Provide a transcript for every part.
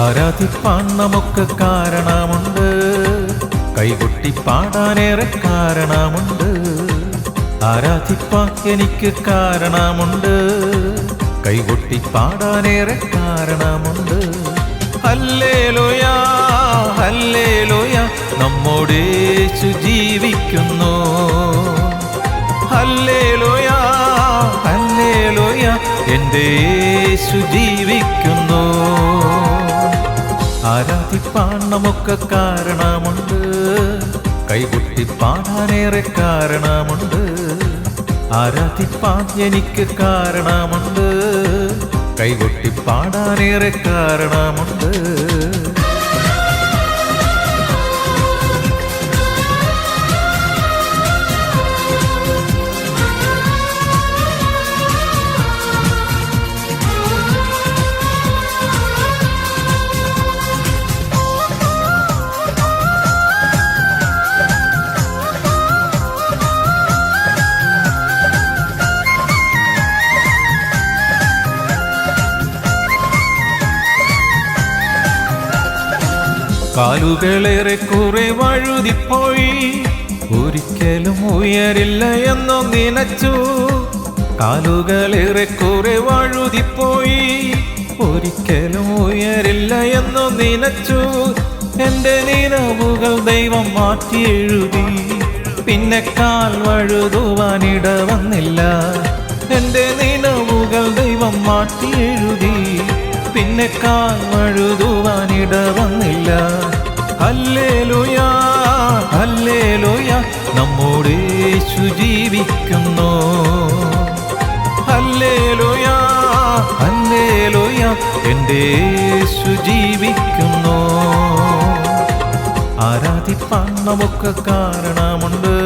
ആരാധിപ്പാൻ നമുക്ക് കാരണമുണ്ട്, കൈകൊട്ടി പാടാനേറെ കാരണമുണ്ട്. ആരാധിപ്പാൻ എനിക്ക് കാരണമുണ്ട്, കൈകൊട്ടി പാടാനേറെ കാരണമുണ്ട്. ഹല്ലേലൂയ ഹല്ലേലൂയ, നമ്മോട് യേശു ജീവിക്കുന്നു. ഹല്ലേലൂയ ഹല്ലേലൂയ, എൻ്റെ യേശു ജീവിക്കുന്നു. ആരാധിപ്പാൻ നമുക്ക് കാരണമുണ്ട്, കൈകൊട്ടി പാടാനേറെ കാരണമുണ്ട്. ആരാധിപ്പാൻ എനിക്ക് കാരണമുണ്ട്, കൈകൊട്ടി പാടാനേറെ കാരണമുണ്ട്. കാലുകളേറെ കുറെ വഴുതിപ്പോയി, ഒരിക്കലും ഉയരില്ല എന്നു നനച്ചു. കാലുകളേറെ കുറെ വഴുതിപ്പോയി, ഒരിക്കലും ഉയരില്ല എന്നു നനച്ചു. എൻ്റെ നിലവുകൾ ദൈവം മാറ്റി എഴുതി, പിന്നെ കാൽ വഴുതുവാനിട വന്നില്ല. എൻ്റെ നിലവുകൾ ദൈവം മാറ്റി എഴുതി, പിന്നെ കാൽ വഴുതുവാനിട വന്നില്ല. ഹല്ലേലൂയ ഹല്ലേലൂയ, നമ്മോട് യേശു ജീവിക്കുന്നു. ഹല്ലേലൂയ ഹല്ലേലൂയ, എൻ്റെ യേശു ജീവിക്കുന്നു. ആരാധിപ്പാൻ നമുക്ക് കാരണമുണ്ട്,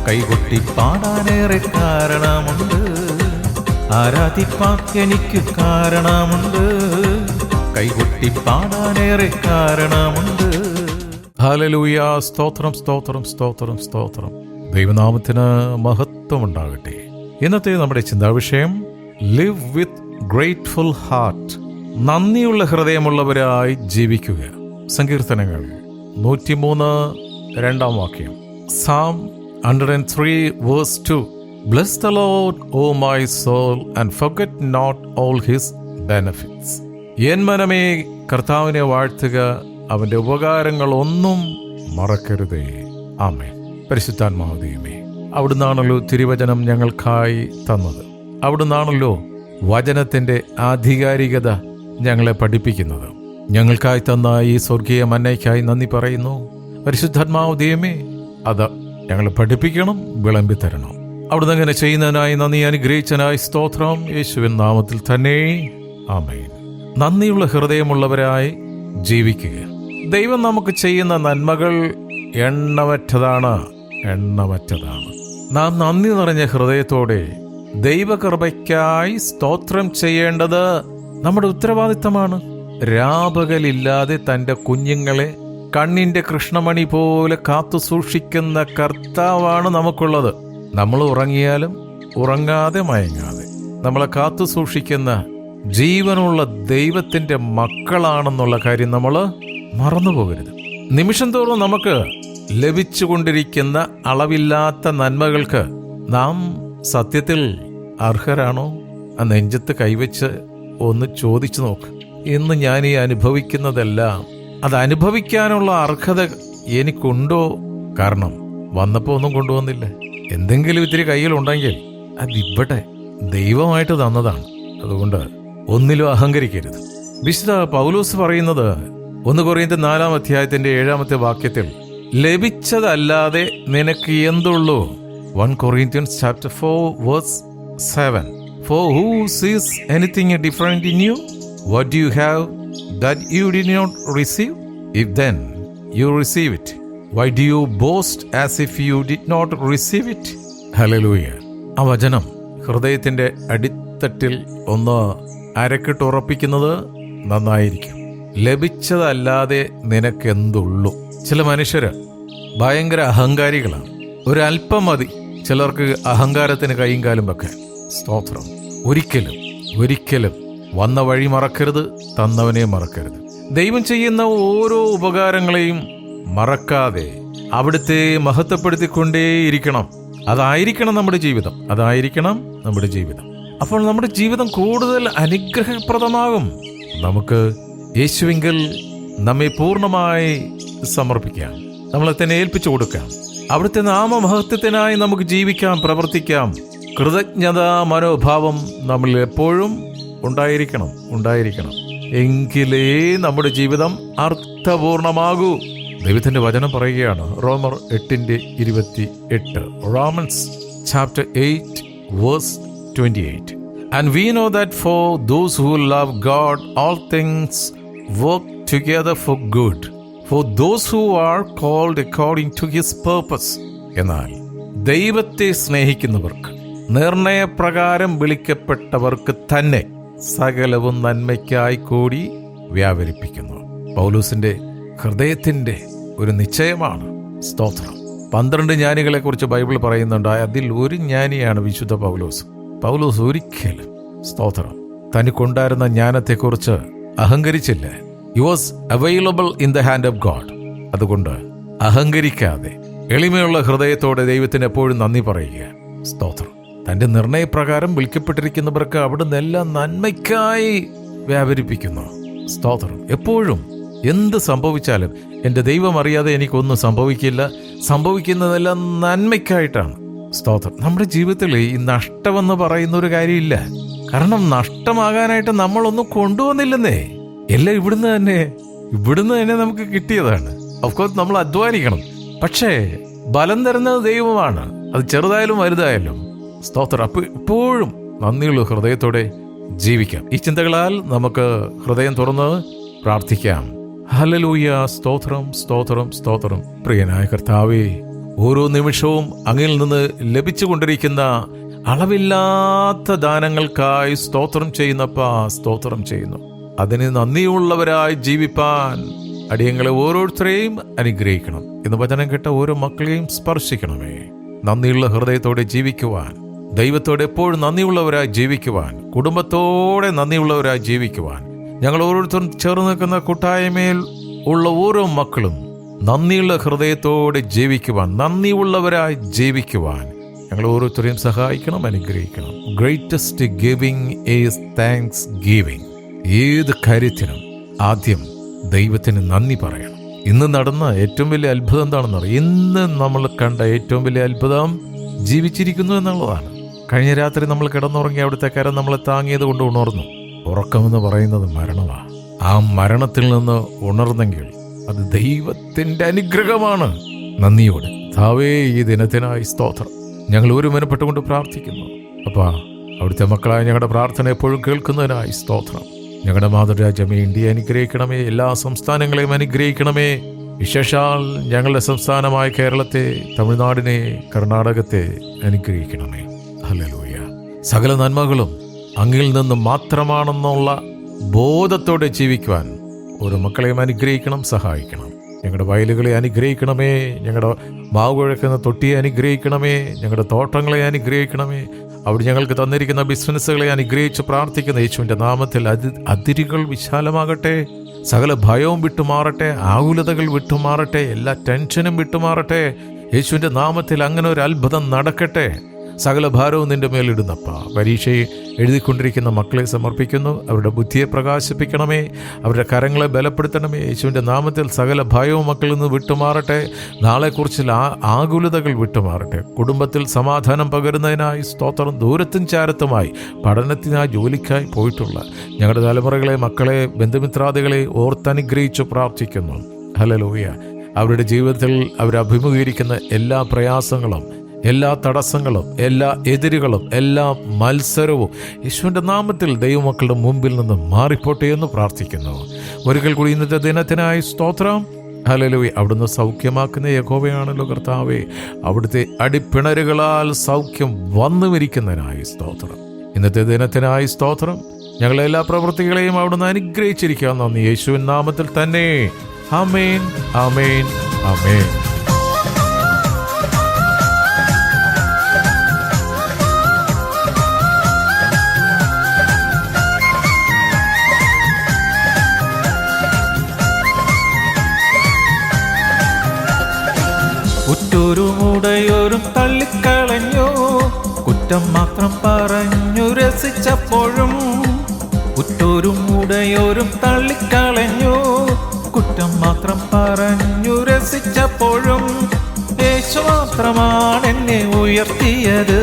കൈകൊട്ടി പാടാനേറെ കാരണമുണ്ട്. ആരാധിപ്പാൻ എനിക്ക് കാരണമുണ്ട്, കൈകൊട്ടി പാടാനേറെ കാരണമുണ്ട്. ഹല്ലേലൂയ, സ്തോത്രം സ്തോത്രം സ്തോത്രം സ്തോത്രം. ദൈവനാമത്തിന് മഹത്വമുണ്ടാകട്ടെ. ഇന്നത്തെ നമ്മുടെ ചിന്താവിഷയം ലിവ് വിത്ത് ഗ്രേറ്റ്ഫുൾ ഹാർട്ട്, നന്ദിയുള്ള ഹൃദയമുള്ളവരായി ജീവിക്കുക. സങ്കീർത്തനങ്ങൾ 103:2 Psalm 103:2. Bless the Lord, O my soul, and forget not all his benefits. N മനമേ കർത്താവിനെ വാഴ്ത്തുക, അവന്റെ ഉപകാരങ്ങൾ ഒന്നും മറക്കരുതേ. ആമേൻ. പരിശുദ്ധാത്മാവ് ദൈവമേ, അവിടുന്നാണല്ലോ തിരുവചനം ഞങ്ങൾക്കായി തന്നത്. അവിടുന്നാണല്ലോ വചനത്തിന്റെ ആധികാരികത ഞങ്ങളെ പഠിപ്പിക്കുന്നത്. ഞങ്ങൾക്കായി തന്ന ഈ സ്വർഗീയ മന്നയ്ക്കായി നന്ദി പറയുന്നു. പരിശുദ്ധാത്മാവ് ദൈവമേ, അത് ഞങ്ങളെ പഠിപ്പിക്കണം, വിളമ്പി തരണം. അവിടുന്ന് അങ്ങനെ ചെയ്യുന്നതിനായി നന്ദി, അനുഗ്രഹിച്ചതിനായി സ്തോത്രം. യേശുവിൻ നാമത്തിൽ തന്നെ ആമേൻ. നന്ദിയുള്ള ഹൃദയമുള്ളവരായി ജീവിക്കുക. ദൈവം നമുക്ക് ചെയ്യുന്ന നന്മകൾ എണ്ണമറ്റതാണ്. നാം നന്ദി നിറഞ്ഞ ഹൃദയത്തോടെ ദൈവകൃപയ്ക്കായി സ്തോത്രം ചെയ്യേണ്ടത് നമ്മുടെ ഉത്തരവാദിത്തമാണ്. രാപകലില്ലാതെ തൻ്റെ കുഞ്ഞുങ്ങളെ കണ്ണിന്റെ കൃഷ്ണമണി പോലെ കാത്തു സൂക്ഷിക്കുന്ന കർത്താവാണ് നമുക്കുള്ളത്. നമ്മൾ ഉറങ്ങിയാലും ഉറങ്ങാതെ മയങ്ങാതെ നമ്മളെ കാത്തു സൂക്ഷിക്കുന്ന ജീവനുള്ള ദൈവത്തിന്റെ മക്കളാണെന്നുള്ള കാര്യം നമ്മൾ മറന്നുപോകരുത്. നിമിഷം തോറും നമുക്ക് ലഭിച്ചുകൊണ്ടിരിക്കുന്ന അളവില്ലാത്ത നന്മകൾക്ക് നാം സത്യത്തിൽ അർഹരാണോ? ആ നെഞ്ചത്ത് കൈവച്ച് ഒന്ന് ചോദിച്ചു നോക്ക്. ഇന്ന് ഞാൻ ഈ അനുഭവിക്കുന്നതെല്ലാം അത് അനുഭവിക്കാനുള്ള അർഹത എനിക്കുണ്ടോ? കാരണം വന്നപ്പോൾ ഒന്നും കൊണ്ടുവന്നില്ല. എന്തെങ്കിലും ഇത്തിരി കയ്യിലുണ്ടെങ്കിൽ അതിവിടെ ദൈവമായിട്ട് തന്നതാണ്. അതുകൊണ്ട് ഒന്നിലും അഹങ്കരിക്കരുത്. വിശുദ്ധ പൗലോസ് പറയുന്നത് 1 കൊരിന്ത്യർ 4:7 ലഭിച്ചതല്ലാതെ നിനക്ക് എന്തുള്ളൂ? 1 Corinthians 4:7. For who sees anything different in you? What do you have that you did not receive? If then you receive it, why do you boast as if you did not receive it? Hallelujah. ആ വചനം ഹൃദയത്തിന്റെ അടിത്തട്ടിൽ ഒന്ന് അരക്കിട്ടുറപ്പിക്കുന്നത് നന്നായിരിക്കും. ലഭിച്ചതല്ലാതെ നിനക്കെന്തുള്ളൂ? ചില മനുഷ്യര് ഭയങ്കര അഹങ്കാരികളാണ്. ഒരല്പം മതി ചിലർക്ക് അഹങ്കാരത്തിന് കൈയും കാലും വെക്കാൻ. സ്തോത്രം. ഒരിക്കലും വന്ന വഴി മറക്കരുത്, തന്നവനെ മറക്കരുത്. ദൈവം ചെയ്യുന്ന ഓരോ ഉപകാരങ്ങളെയും മറക്കാതെ അവിടുത്തെ മഹത്വപ്പെടുത്തിക്കൊണ്ടേയിരിക്കണം. അതായിരിക്കണം നമ്മുടെ ജീവിതം. അപ്പോൾ നമ്മുടെ ജീവിതം കൂടുതൽ അനുഗ്രഹപ്രദമാകും. നമുക്ക് യേശുവിങ്കൽ നമ്മെ പൂർണ്ണമായി സമർപ്പിക്കാം, നമ്മളെ തന്നെ ഏൽപ്പിച്ചു കൊടുക്കാം. അവിടുത്തെ നാമമഹത്വത്തിനായി നമുക്ക് ജീവിക്കാം, പ്രവർത്തിക്കാം. കൃതജ്ഞതാ മനോഭാവം നമ്മളിൽ എപ്പോഴും ഉണ്ടായിരിക്കണം. എങ്കിലേ നമ്മുടെ ജീവിതം അർത്ഥപൂർണമാകൂ. ദൈവത്തിന്റെ വചനം പറയുകയാണ്, റോമർ 8:28. Romans chapter 8 verse 28. And we know that for those who love God, all things work together for good, for those who are called according to his purpose. എന്നാൽ ദൈവത്തെ സ്നേഹിക്കുന്നവർക്ക്, നിർണയപ്രകാരം വിളിക്കപ്പെട്ടവർക്ക് തന്നെ സകലവും നന്മയ്ക്കായി കൂടി വ്യാപരിപ്പിക്കുന്നു. പൗലോസിന്റെ ഹൃദയത്തിന്റെ ഒരു നിശ്ചയമാണ്. സ്തോത്രം. 12 ജ്ഞാനികളെ കുറിച്ച് ബൈബിൾ പറയുന്നുണ്ട്. അതിൽ ഒരു ജ്ഞാനിയാണ് വിശുദ്ധ പൗലോസ്. പൗലോസ് ഒരിക്കലും, സ്തോത്രം, തനിക്കുണ്ടായിരുന്ന ജ്ഞാനത്തെക്കുറിച്ച് അഹങ്കരിച്ചില്ല. He was available in the hand of God. അതുകൊണ്ട് അഹങ്കരിക്കാതെ എളിമയുള്ള ഹൃദയത്തോടെ ദൈവത്തിന് എപ്പോഴും നന്ദി പറയുക. സ്തോത്രം. തന്റെ നിർണയപ്രകാരം വിളിക്കപ്പെട്ടിരിക്കുന്നവർക്ക് അവിടുന്ന് എല്ലാം നന്മയ്ക്കായി വ്യാപരിപ്പിക്കുന്നു. സ്തോത്രം. എപ്പോഴും എന്ത് സംഭവിച്ചാലും എൻ്റെ ദൈവം അറിയാതെ എനിക്കൊന്നും സംഭവിക്കില്ല. സംഭവിക്കുന്നതെല്ലാം നന്മയ്ക്കായിട്ടാണ്. സ്തോത്രം. നമ്മുടെ ജീവിതത്തിൽ ഈ നഷ്ടമെന്ന് പറയുന്ന ഒരു കാര്യമില്ല. കാരണം നഷ്ടമാകാനായിട്ട് നമ്മളൊന്നും കൊണ്ടുവന്നില്ലെന്നേ. എല്ലാം ഇവിടുന്ന് തന്നെ നമുക്ക് കിട്ടിയതാണ്. ഓഫ്കോഴ്സ് നമ്മൾ അധ്വാനിക്കണം, പക്ഷേ ബലം തരുന്നത് ദൈവമാണ്. അത് ചെറുതായാലും വലുതായാലും. സ്തോത്രം. അപ്പോൾ എപ്പോഴും നന്ദിയുള്ള ഹൃദയത്തോടെ ജീവിക്കാം. ഈ ചിന്തകളാൽ നമുക്ക് ഹൃദയം തുറന്ന് പ്രാർത്ഥിക്കാം. ഹല്ലേലൂയ. സ്തോത്രം. പ്രിയനായ കർത്താവേ, ഓരോ നിമിഷവും അങ്ങിൽ നിന്ന് ലഭിച്ചുകൊണ്ടിരിക്കുന്ന അളവില്ലാത്ത ദാനങ്ങൾക്കായി സ്തോത്രം ചെയ്യുന്നു. അതിന് നന്ദിയുള്ളവരായി ജീവിപ്പാൻ അടിയങ്ങളെ ഓരോരുത്തരെയും അനുഗ്രഹിക്കണം. ഇന്ന് വചനം കേട്ട ഓരോ മക്കളെയും സ്പർശിക്കണമേ. നന്ദിയുള്ള ഹൃദയത്തോടെ ജീവിക്കുവാൻ, ദൈവത്തോടെ എപ്പോഴും നന്ദിയുള്ളവരായി ജീവിക്കുവാൻ, കുടുംബത്തോടെ നന്ദിയുള്ളവരായി ജീവിക്കുവാൻ, ഞങ്ങൾ ഓരോരുത്തരും ചേർന്ന് നിൽക്കുന്ന കൂട്ടായ്മയിൽ ഉള്ള ഓരോ മക്കളും നന്ദിയുള്ള ഹൃദയത്തോടെ ജീവിക്കുവാൻ, നന്ദിയുള്ളവരായി ജീവിക്കുവാൻ ഞങ്ങൾ ഓരോരുത്തരെയും സഹായിക്കണം, അനുഗ്രഹിക്കണം. Greatest giving is thanks giving. ഏത് കാര്യത്തിനും ആദ്യം ദൈവത്തിന് നന്ദി പറയണം. ഇന്ന് നടന്ന ഏറ്റവും വലിയ അത്ഭുതം എന്താണെന്നറിയാം? ഇന്ന് നമ്മൾ കണ്ട ഏറ്റവും വലിയ അത്ഭുതം ജീവിച്ചിരിക്കുന്നു എന്നുള്ളതാണ്. കഴിഞ്ഞ രാത്രി നമ്മൾ കിടന്നുറങ്ങി അവിടുത്തെ കരം നമ്മളെ താങ്ങിയത് കൊണ്ട് ഉണർന്നു. ഉറക്കമെന്ന് പറയുന്നത് മരണമാണ്. ആ മരണത്തിൽ നിന്ന് ഉണർന്നെങ്കിൽ അത് ദൈവത്തിന്റെ അനുഗ്രഹമാണ്. നന്ദിയോട് താവേ, ഈ ദിനത്തിനായി സ്തോത്രം. ഞങ്ങൾ ഒരു മനപ്പെട്ടുകൊണ്ട് പ്രാർത്ഥിക്കുന്നു. അപ്പാ, അവിടുത്തെ മക്കളായ ഞങ്ങളുടെ പ്രാർത്ഥന എപ്പോഴും കേൾക്കുന്നതിനായി സ്തോത്രം. ഞങ്ങളുടെ മാതൃരാജ്യമേ ഇന്ത്യയെ അനുഗ്രഹിക്കണമേ. എല്ലാ സംസ്ഥാനങ്ങളെയും അനുഗ്രഹിക്കണമേ. വിശേഷാൽ ഞങ്ങളുടെ സംസ്ഥാനമായ കേരളത്തെ, തമിഴ്നാടിനെ, കർണാടകത്തെ അനുഗ്രഹിക്കണമേ. ഹല്ലേലൂയ. സകല നന്മകളും അങ്ങിൽ നിന്ന് മാത്രമാണെന്നുള്ള ബോധത്തോടെ ജീവിക്കുവാൻ ഓരോ മക്കളെയും അനുഗ്രഹിക്കണം, സഹായിക്കണം. ഞങ്ങളുടെ വയലുകളെ അനുഗ്രഹിക്കണമേ. ഞങ്ങളുടെ മാവ് കുഴക്കുന്ന തൊട്ടിയെ അനുഗ്രഹിക്കണമേ. ഞങ്ങളുടെ തോട്ടങ്ങളെ അനുഗ്രഹിക്കണമേ. അവിടെ ഞങ്ങൾക്ക് തന്നിരിക്കുന്ന ബിസിനസ്സുകളെ അനുഗ്രഹിച്ച് പ്രാർത്ഥിക്കുന്ന യേശുവിൻ്റെ നാമത്തിൽ അതിരുകൾ വിശാലമാകട്ടെ. സകല ഭയവും വിട്ടുമാറട്ടെ, ആകുലതകൾ വിട്ടുമാറട്ടെ, എല്ലാ ടെൻഷനും വിട്ടുമാറട്ടെ. യേശുവിൻ്റെ നാമത്തിൽ അങ്ങനെ ഒരു അത്ഭുതം നടക്കട്ടെ. സകല ഭാരവും നിന്റെ മേലിടുന്നപ്പ. പരീക്ഷയെ എഴുതിക്കൊണ്ടിരിക്കുന്ന മക്കളെ സമർപ്പിക്കുന്നു. അവരുടെ ബുദ്ധിയെ പ്രകാശിപ്പിക്കണമേ. അവരുടെ കരങ്ങളെ ബലപ്പെടുത്തണമേ. യേശുവിൻ്റെ നാമത്തിൽ സകല ഭയവും മക്കളിൽ നിന്ന് വിട്ടുമാറട്ടെ. നാളെക്കുറിച്ചുള്ള ആകുലതകൾ വിട്ടുമാറട്ടെ. കുടുംബത്തിൽ സമാധാനം പകരുന്നതിനായി സ്തോത്രം. ദൂരത്തും ചാരത്തുമായി പഠനത്തിനായി, ജോലിക്കായി പോയിട്ടുള്ള ഞങ്ങളുടെ തലമുറകളെ, മക്കളെ, ബന്ധുമിത്രാദികളെ ഓർത്തനുഗ്രഹിച്ചു പ്രാർത്ഥിക്കുന്നു. ഹല്ലേലൂയ. അവരുടെ ജീവിതത്തിൽ അവരഭിമുഖീകരിക്കുന്ന എല്ലാ പ്രയാസങ്ങളും, എല്ലാ തടസ്സങ്ങളും, എല്ലാ എതിരുകളും, എല്ലാ മത്സരവും യേശുവിൻ്റെ നാമത്തിൽ ദൈവമക്കളുടെ മുമ്പിൽ നിന്ന് മാറിപ്പോട്ടെ എന്ന് പ്രാർത്ഥിക്കുന്നു. ഒരിക്കൽ കൂടി ഇന്നത്തെ ദിനത്തിനായി സ്തോത്രം. ഹല്ലേലൂയ. അവിടുന്ന് സൗഖ്യമാക്കുന്ന യഹോവയാണല്ലോ കർത്താവേ. അവിടുത്തെ അടിപ്പിണരുകളാൽ സൗഖ്യം വന്നുമിരിക്കുന്നതിനായി സ്തോത്രം. ഇന്നത്തെ ദിനത്തിനായി സ്തോത്രം. ഞങ്ങളെ എല്ലാ പ്രവൃത്തികളെയും അവിടുന്ന് അനുഗ്രഹിച്ചിരിക്കാൻ നന്ദി. യേശുവിൻ നാമത്തിൽ തന്നെ. ആമേൻ, ആമേൻ, ആമേൻ. ഉറ്റോരും ഉടയോരും തള്ളിക്കളഞ്ഞു, കുറ്റം മാത്രം പറഞ്ഞു രസിച്ചപ്പോഴും. ഉറ്റോരും ഉടയോരും തള്ളിക്കളഞ്ഞു, കുറ്റം മാത്രം പറഞ്ഞു രസിച്ചപ്പോഴും. യേശു മാത്രമാണ് എന്നെ ഉയർത്തിയത്,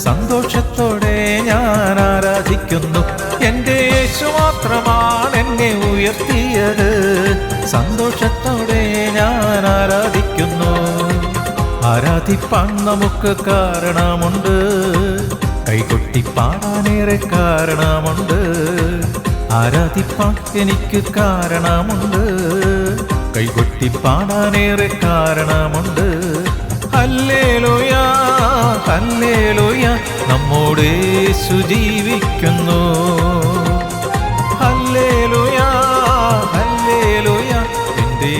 സന്തോഷത്തോടെ ഞാൻ ആരാധിക്കുന്നു. എൻ്റെ യേശു മാത്രമാണ് എന്നെ ഉയർത്തിയത്, സന്തോഷത്തോടെ ഞാൻ ആരാധിക്കുന്നു. ആരാധിപ്പാൻ നമുക്ക് കാരണമുണ്ട്, കൈകൊട്ടി പാടാനേറെ കാരണമുണ്ട്. ആരാധിപ്പാൻ എനിക്ക് കാരണമുണ്ട്, കൈകൊട്ടി പാടാനേറെ കാരണമുണ്ട്. ഹല്ലേലൂയ ഹല്ലേലൂയ, നമ്മോട് യേശു ജീവിക്കുന്നു. ഹല്ലേലൂയ ഹല്ലേലൂയ, എൻ്റെ